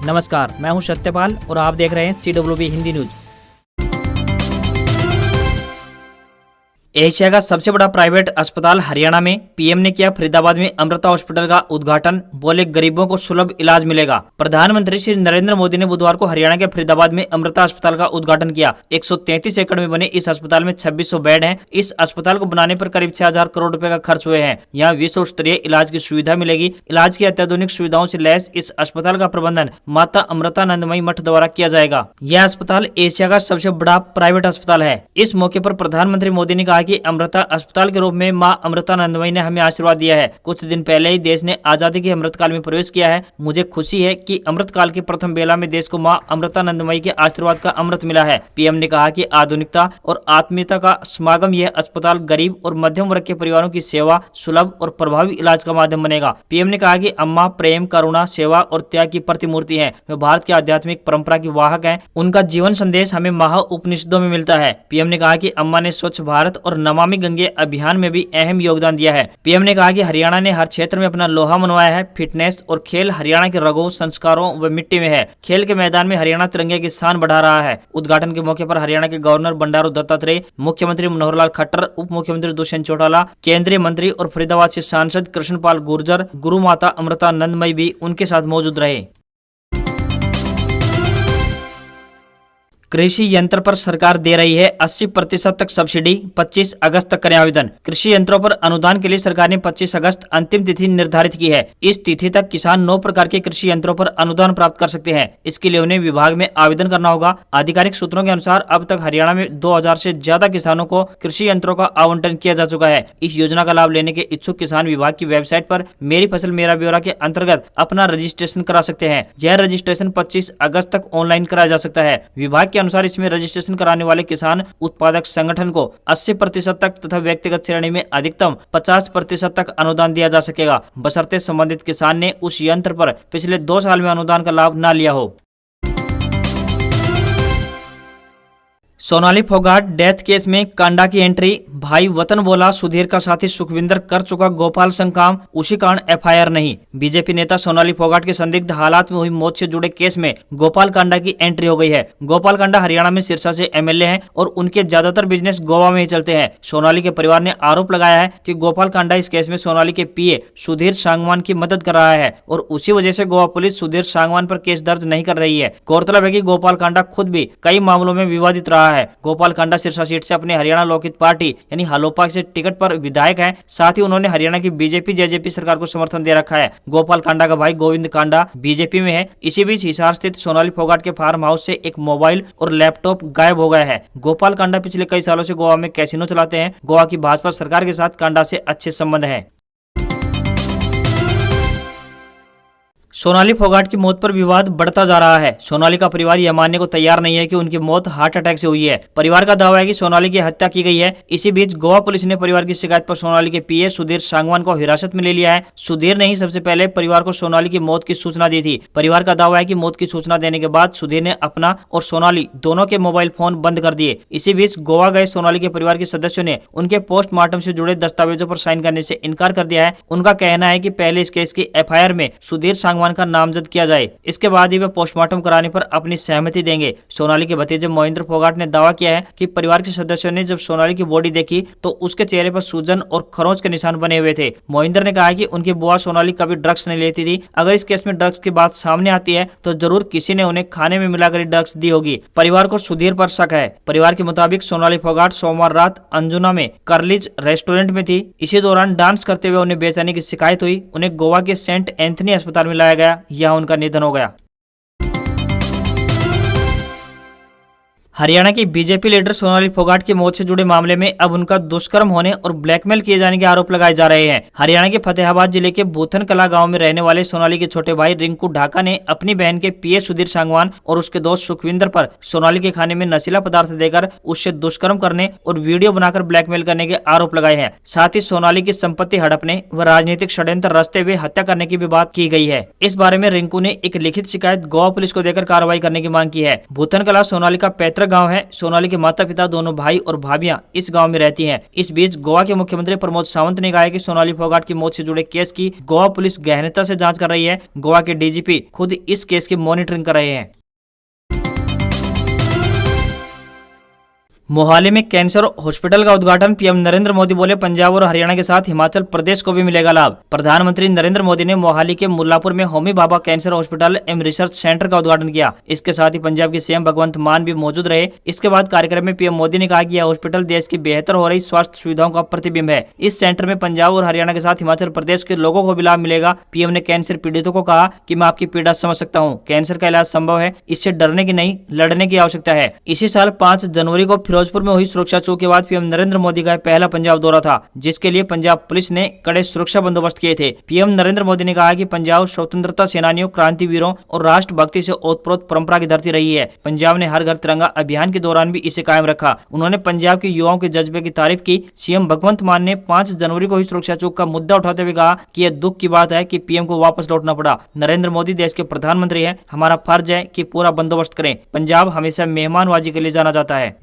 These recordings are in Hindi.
नमस्कार, मैं हूं सत्यपाल और आप देख रहे हैं CWB हिंदी न्यूज। एशिया का सबसे बड़ा प्राइवेट अस्पताल हरियाणा में पीएम ने किया फरीदाबाद में अमृता हॉस्पिटल का उद्घाटन। बोले गरीबों को सुलभ इलाज मिलेगा। प्रधानमंत्री श्री नरेंद्र मोदी ने बुधवार को हरियाणा के फरीदाबाद में अमृता अस्पताल का उद्घाटन किया। 133 एकड़ में बने इस अस्पताल में 2600 बेड हैं। इस अस्पताल को बनाने पर करीब 6000 करोड़ रुपए का खर्च हुए हैं। यहाँ विश्व स्तरीय इलाज की सुविधा मिलेगी। इलाज की अत्याधुनिक सुविधाओं से लैस इस अस्पताल का प्रबंधन माता अमृतानंदमयी मठ द्वारा किया जाएगा। यह अस्पताल एशिया का सबसे बड़ा प्राइवेट अस्पताल है। इस मौके पर प्रधानमंत्री मोदी ने कहा कि अमृता अस्पताल के रूप में मां अमृतानंदमयी ने हमें आशीर्वाद दिया है। कुछ दिन पहले ही देश ने आजादी के अमृत काल में प्रवेश किया है। मुझे खुशी है कि अमृत काल की प्रथम बेला में देश को मां अमृतानंदमयी के आशीर्वाद का अमृत मिला है। पीएम ने कहा कि आधुनिकता और आत्मीयता का समागम यह अस्पताल गरीब और मध्यम वर्ग के परिवारों की सेवा, सुलभ और प्रभावी इलाज का माध्यम बनेगा। पीएम ने कहा कि अम्मा प्रेम, करुणा, सेवा और त्याग की प्रतिमूर्ति है। वे भारत की आध्यात्मिक परंपरा की वाहक है। उनका जीवन संदेश हमें महा उपनिषदों में मिलता है। पीएम ने कहा कि अम्मा ने स्वच्छ भारत और नमामि गंगे अभियान में भी अहम योगदान दिया है। पीएम ने कहा कि हरियाणा ने हर क्षेत्र में अपना लोहा मनवाया है। फिटनेस और खेल हरियाणा के रगों, संस्कारों व मिट्टी में है। खेल के मैदान में हरियाणा तिरंगे की शान बढ़ा रहा है। उद्घाटन के मौके पर हरियाणा के गवर्नर बंडारू दत्तात्रेय, मुख्यमंत्री मनोहर लाल खट्टर, उप मुख्यमंत्री दुष्यंत चौटाला, केंद्रीय मंत्री और फरीदाबाद से सांसद कृष्णपाल गुर्जर, गुरु माता अमृतानंदमयी भी उनके साथ मौजूद रहे। कृषि यंत्र पर सरकार दे रही है 80% तक सब्सिडी। 25 अगस्त तक करें आवेदन। कृषि यंत्रों पर अनुदान के लिए सरकार ने 25 अगस्त अंतिम तिथि निर्धारित की है। इस तिथि तक किसान 9 प्रकार के कृषि यंत्रों पर अनुदान प्राप्त कर सकते हैं। इसके लिए उन्हें विभाग में आवेदन करना होगा। आधिकारिक सूत्रों के अनुसार अब तक हरियाणा में 2000 से ज्यादा किसानों को कृषि यंत्रों का आवंटन किया जा चुका है। इस योजना का लाभ लेने के इच्छुक किसान विभाग की वेबसाइट पर मेरी फसल मेरा ब्यौरा के अंतर्गत अपना रजिस्ट्रेशन करा सकते हैं। यह रजिस्ट्रेशन 25 अगस्त तक ऑनलाइन कराया जा सकता है। विभाग के अनुसार इसमें रजिस्ट्रेशन कराने वाले किसान उत्पादक संगठन को 80% तक तथा व्यक्तिगत श्रेणी में अधिकतम 50% तक अनुदान दिया जा सकेगा, बशर्ते संबंधित किसान ने उस यंत्र पर पिछले 2 साल में अनुदान का लाभ न लिया हो। सोनाली फोगाट डेथ केस में कांडा की एंट्री। भाई वतन बोला, सुधीर का साथी सुखविंदर कर चुका गोपाल संग काम, उसी कारण एफआईआर नहीं। बीजेपी नेता सोनाली फोगाट के संदिग्ध हालात में हुई मौत से जुड़े केस में गोपाल कांडा की एंट्री हो गई है। गोपाल कांडा हरियाणा में सिरसा से एमएलए हैं और उनके ज्यादातर बिजनेस गोवा में ही चलते हैं। सोनाली के परिवार ने आरोप लगाया है कि गोपाल कांडा इस केस में सोनाली के पीए सुधीर सांगवान की मदद कर रहा है और उसी वजह से गोवा पुलिस सुधीर सांगवान पर केस दर्ज नहीं कर रही है। गौरतलब है कि गोपाल कांडा खुद भी कई मामलों में विवादित रहा है। गोपाल कांडा सिरसा सीट से अपने हरियाणा लोकहित पार्टी यानी हलोपा से टिकट पर विधायक हैं। साथ ही उन्होंने हरियाणा की बीजेपी जेजेपी सरकार को समर्थन दे रखा है। गोपाल कांडा का भाई गोविंद कांडा बीजेपी में है। इसी बीच हिसार स्थित सोनाली फोगाट के फार्म हाउस से एक मोबाइल और लैपटॉप गायब हो गया है। गोपाल कांडा पिछले कई सालों से गोवा में कैसीनो चलाते हैं। गोवा की भाजपा सरकार के साथ कांडा से अच्छे संबंध हैं। सोनाली फोगाट की मौत पर विवाद बढ़ता जा रहा है। सोनाली का परिवार यह मानने को तैयार नहीं है कि उनकी मौत हार्ट अटैक से हुई है। परिवार का दावा है कि सोनाली की हत्या की गई है। इसी बीच गोवा पुलिस ने परिवार की शिकायत पर सोनाली के पीए सुधीर सांगवान को हिरासत में ले लिया है। सुधीर ने ही सबसे पहले परिवार को सोनाली की मौत की सूचना दी थी। परिवार का दावा है कि मौत की सूचना देने के बाद सुधीर ने अपना और सोनाली दोनों के मोबाइल फोन बंद कर दिए। इसी बीच गोवा गए सोनाली के परिवार के सदस्यों ने उनके पोस्टमार्टम से जुड़े दस्तावेजों पर साइन करने से इनकार कर दिया है। उनका कहना है कि पहले इस केस की एफआईआर में सुधीर सांगवान का नामजद किया जाए, इसके बाद ही वे पोस्टमार्टम कराने पर अपनी सहमति देंगे। सोनाली के भतीजे मोहिंद्र फोगाट ने दावा किया है कि परिवार के सदस्यों ने जब सोनाली की बॉडी देखी तो उसके चेहरे पर सूजन और खरोंच के निशान बने हुए थे। मोहिंद्र ने कहा कि उनकी बुआ सोनाली कभी ड्रग्स नहीं लेती थी। अगर इस केस में ड्रग्स की बात सामने आती है तो जरूर किसी ने उन्हें खाने में मिलाकर ड्रग्स दी होगी। परिवार को सुधीर पर शक है। परिवार के मुताबिक सोनाली फोगाट सोमवार रात अंजुना में कर्लिज रेस्टोरेंट में थी। इसी दौरान डांस करते हुए उन्हें बेचैनी की शिकायत हुई। उन्हें गोवा के सेंट एंथनी अस्पताल में लाया गया। यहाँ उनका निधन हो गया। हरियाणा की बीजेपी लीडर सोनाली फोगाट की मौत से जुड़े मामले में अब उनका दुष्कर्म होने और ब्लैकमेल किए जाने के आरोप लगाए जा रहे हैं। हरियाणा के फतेहाबाद जिले के भूथन कला गांव में रहने वाले सोनाली के छोटे भाई रिंकू ढाका ने अपनी बहन के पीए सुधीर सांगवान और उसके दोस्त सुखविंदर पर सोनाली के खाने में नशीला पदार्थ देकर उससे दुष्कर्म करने और वीडियो बनाकर ब्लैकमेल करने के आरोप लगाए हैं। साथ ही सोनाली की संपत्ति हड़पने व राजनीतिक षड्यंत्र रचते हुए हत्या करने की भी बात की गई है। इस बारे में रिंकू ने एक लिखित शिकायत गोवा पुलिस को देकर कार्रवाई करने की मांग की है। भूथन कला सोनाली का पैतृक गांव है। सोनाली के माता पिता, दोनों भाई और भाभियां इस गांव में रहती हैं। इस बीच गोवा के मुख्यमंत्री प्रमोद सावंत ने कहा है कि सोनाली फोगाट की मौत से जुड़े केस की गोवा पुलिस गहनता से जांच कर रही है। गोवा के डीजीपी खुद इस केस की मॉनिटरिंग कर रहे हैं। मोहाली में कैंसर हॉस्पिटल का उद्घाटन। पीएम नरेंद्र मोदी बोले, पंजाब और हरियाणा के साथ हिमाचल प्रदेश को भी मिलेगा लाभ। प्रधानमंत्री नरेंद्र मोदी ने मोहाली के मुल्लापुर में होमी भाभा कैंसर हॉस्पिटल एवं रिसर्च सेंटर का उद्घाटन किया। इसके साथ ही पंजाब के सीएम भगवंत मान भी मौजूद रहे। इसके बाद कार्यक्रम में पीएम मोदी ने कहा कि यह हॉस्पिटल देश की बेहतर हो रही स्वास्थ्य सुविधाओं का प्रतिबिंब है। इस सेंटर में पंजाब और हरियाणा के साथ हिमाचल प्रदेश के लोगों को भी लाभ मिलेगा। पीएम ने कैंसर पीड़ितों को कहा कि मैं आपकी पीड़ा समझ सकता हूँ। कैंसर का इलाज संभव है, इससे डरने की नहीं, लड़ने की आवश्यकता है। इसी साल 5 जनवरी को फिरोजपुर में हुई सुरक्षा चूक के बाद पीएम नरेंद्र मोदी का पहला पंजाब दौरा था, जिसके लिए पंजाब पुलिस ने कड़े सुरक्षा बंदोबस्त किए थे। पीएम नरेंद्र मोदी ने कहा कि पंजाब स्वतंत्रता सेनानियों, क्रांतिवीरों और राष्ट्रभक्ति से ओतप्रोत परंपरा की धरती रही है। पंजाब ने हर घर तिरंगा अभियान के दौरान भी इसे कायम रखा। उन्होंने पंजाब के युवाओं के जज्बे की तारीफ की। सीएम भगवंत मान ने 5 जनवरी को हुई सुरक्षा चूक का मुद्दा उठाते हुए कहा कि यह दुख की बात है कि पीएम को वापस लौटना पड़ा। नरेंद्र मोदी देश के प्रधानमंत्री हैं, हमारा फर्ज है कि पूरा बंदोबस्त करें। पंजाब हमेशा मेहमानबाजी के लिए जाना जाता है।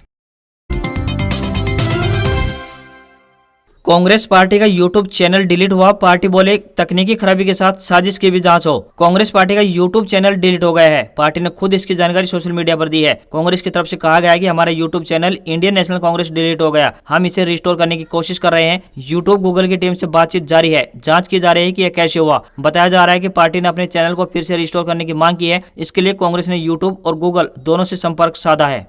कांग्रेस पार्टी का यूट्यूब चैनल डिलीट हुआ। पार्टी बोले, तकनीकी खराबी के साथ साजिश की भी जांच हो। कांग्रेस पार्टी का यूट्यूब चैनल डिलीट हो गया है। पार्टी ने खुद इसकी जानकारी सोशल मीडिया पर दी है। कांग्रेस की तरफ से कहा गया है कि हमारा YouTube channel Indian national Congress delete हो गया, हम इसे रिस्टोर करने की कोशिश कर रहे हैं। यूट्यूब गूगल की टीम से बातचीत जारी है, जाँच की जा रही है कि यह कैसे हुआ। बताया जा रहा है कि पार्टी ने अपने चैनल को फिर से रिस्टोर करने की मांग की है। इसके लिए कांग्रेस ने यूट्यूब और गूगल दोनों से संपर्क साधा है।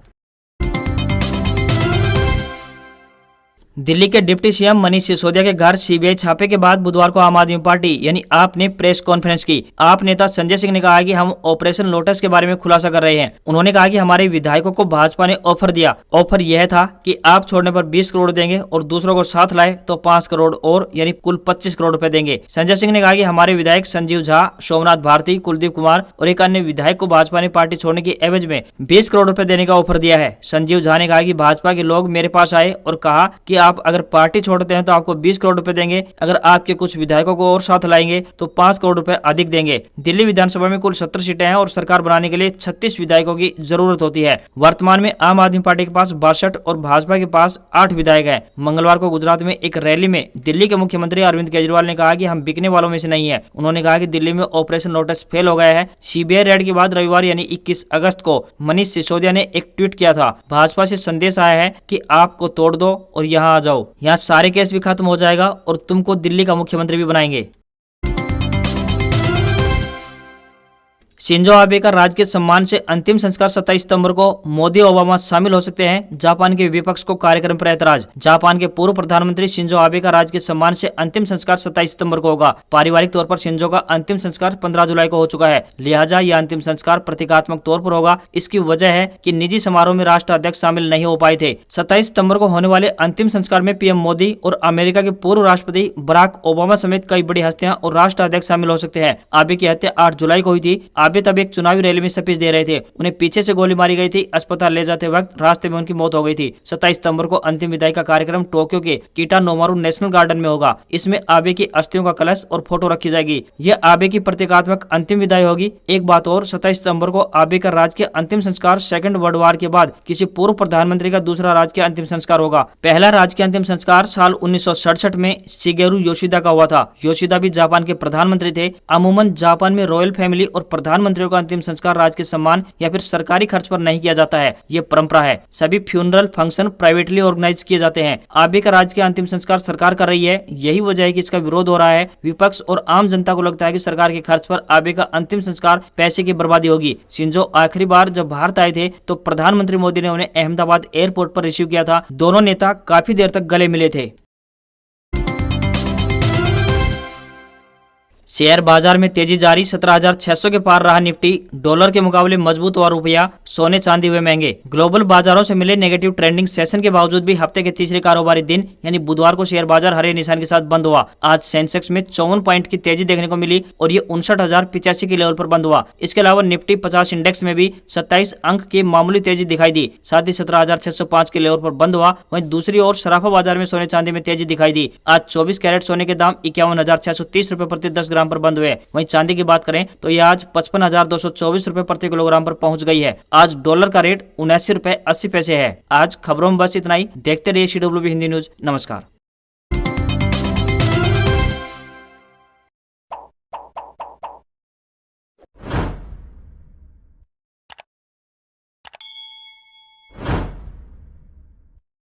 दिल्ली के डिप्टी सीएम मनीष सिसोदिया के घर सीबीआई छापे के बाद बुधवार को आम आदमी पार्टी यानी आप ने प्रेस कॉन्फ्रेंस की। आप नेता संजय सिंह ने कहा कि हम ऑपरेशन लोटस के बारे में खुलासा कर रहे हैं। उन्होंने कहा कि हमारे विधायकों को भाजपा ने ऑफर दिया। ऑफर यह था कि आप छोड़ने पर 20 करोड़ देंगे और दूसरों को साथ लाए तो 5 करोड़ और, यानी कुल 25 करोड़ रुपए देंगे। संजय सिंह ने कहा कि हमारे विधायक संजीव झा, सोमनाथ भारती, कुलदीप कुमार और एक अन्य विधायक को भाजपा ने पार्टी छोड़ने की एवज में 20 करोड़ रुपए देने का ऑफर दिया है। संजीव झा ने कहा कि भाजपा के लोग मेरे पास आए और कहा कि आप अगर पार्टी छोड़ते हैं तो आपको 20 करोड़ रुपए देंगे, अगर आपके कुछ विधायकों को और साथ लाएंगे तो 5 करोड़ रुपए अधिक देंगे। दिल्ली विधानसभा में कुल 70 सीटें हैं और सरकार बनाने के लिए 36 विधायकों की जरूरत होती है। वर्तमान में आम आदमी पार्टी के पास 62 और भाजपा के पास 8 विधायक हैं। मंगलवार को गुजरात में एक रैली में दिल्ली के मुख्यमंत्री अरविंद केजरीवाल ने कहा कि हम बिकने वालों में से नहीं है। उन्होंने कहा कि दिल्ली में ऑपरेशन लोटस फेल हो गया है। सीबीआई रेड के बाद रविवार यानी 21 अगस्त को मनीष सिसोदिया ने एक ट्वीट किया था। भाजपा से संदेश आया है कि आपको तोड़ दो और यहाँ आ जाओ, यहाँ सारे केस भी खत्म हो जाएगा और तुमको दिल्ली का मुख्यमंत्री भी बनाएंगे। शिंजो आबे का राजकीय सम्मान से अंतिम संस्कार 27 सितंबर को मोदी ओबामा शामिल हो सकते हैं। जापान के विपक्ष को कार्यक्रम पर ऐतराज। जापान के पूर्व प्रधानमंत्री शिंजो आबे का राजकीय सम्मान से अंतिम संस्कार 27 सितंबर को होगा। पारिवारिक तौर पर शिंजो का अंतिम संस्कार 15 जुलाई को हो चुका है, लिहाजा यह अंतिम संस्कार प्रतीकात्मक तौर पर होगा। इसकी वजह है कि निजी समारोह में राष्ट्राध्यक्ष शामिल नहीं हो पाए थे। 27 सितंबर को होने वाले अंतिम संस्कार में पीएम मोदी और अमेरिका के पूर्व राष्ट्रपति बराक ओबामा समेत कई बड़ी हस्तियां और राष्ट्राध्यक्ष शामिल हो सकते हैं। आबे की हत्या 8 जुलाई को हुई थी। आबे तब एक चुनावी रैली में स्पीच दे रहे थे। उन्हें पीछे से गोली मारी गई थी। अस्पताल ले जाते वक्त रास्ते में उनकी मौत हो गई थी। 27 सितंबर को अंतिम विदाई का कार्यक्रम टोक्यो के किटानोमारू नेशनल गार्डन में होगा। इसमें आबे की अस्थियों का कलश और फोटो रखी जाएगी। यह आबे की प्रतीकात्मक अंतिम विदाई होगी। एक बात और, 27 सितंबर को आबे का राजकीय अंतिम संस्कार सेकंड वर्ल्ड वार के बाद किसी पूर्व प्रधानमंत्री का दूसरा राजकीय अंतिम संस्कार होगा। पहला राजकीय अंतिम संस्कार साल 1967 में शिगेरू योशिदा का हुआ था। योशिदा भी जापान के प्रधानमंत्री थे। अमूमन जापान में रॉयल फैमिली और प्रधानमंत्रियों का अंतिम संस्कार राजकीय सम्मान या फिर सरकारी खर्च पर नहीं किया जाता है। ये परंपरा है। सभी फ्यूनरल फंक्शन प्राइवेटली ऑर्गेनाइज किए जाते हैं। आबे का राजकीय अंतिम संस्कार सरकार कर रही है। यही वजह है कि इसका विरोध हो रहा है। विपक्ष और आम जनता को लगता है कि सरकार के खर्च पर आबे का अंतिम संस्कार पैसे की बर्बादी होगी। शिंजो आखिरी बार जब भारत आए थे तो प्रधानमंत्री मोदी ने उन्हें अहमदाबाद एयरपोर्ट पर रिसीव किया था। दोनों नेता काफी देर तक गले मिले थे। शेयर बाजार में तेजी जारी। 17,600 के पार रहा निफ्टी। डॉलर के मुकाबले मजबूत हुआ रुपया। सोने चांदी हुए महंगे। ग्लोबल बाजारों से मिले नेगेटिव ट्रेंडिंग सेशन के बावजूद भी हफ्ते के तीसरे कारोबारी दिन यानी बुधवार को शेयर बाजार हरे निशान के साथ बंद हुआ। आज सेंसेक्स में 54 पॉइंट की तेजी देखने को मिली और ये 59,085 के लेवल पर बंद हुआ। इसके अलावा निफ्टी 50 इंडेक्स में भी 27 अंक की मामूली तेजी दिखाई दी। साथ ही 17,605 के लेवल पर बंद हुआ। वहीं दूसरी ओर सराफा बाजार में सोने चांदी में तेजी दिखाई दी। आज 24 कैरेट सोने के दाम 51,630 रुपए प्रति 10 ग्राम किलोग्राम पर बंद हुए। वहीं चांदी की बात करें तो ये आज 55,224 रुपए प्रति किलोग्राम पर पहुंच गई है। आज डॉलर का रेट 79 रुपए 80 पैसे है। आज खबरों में बस इतना ही। देखते रहिए CWB हिंदी न्यूज। नमस्कार।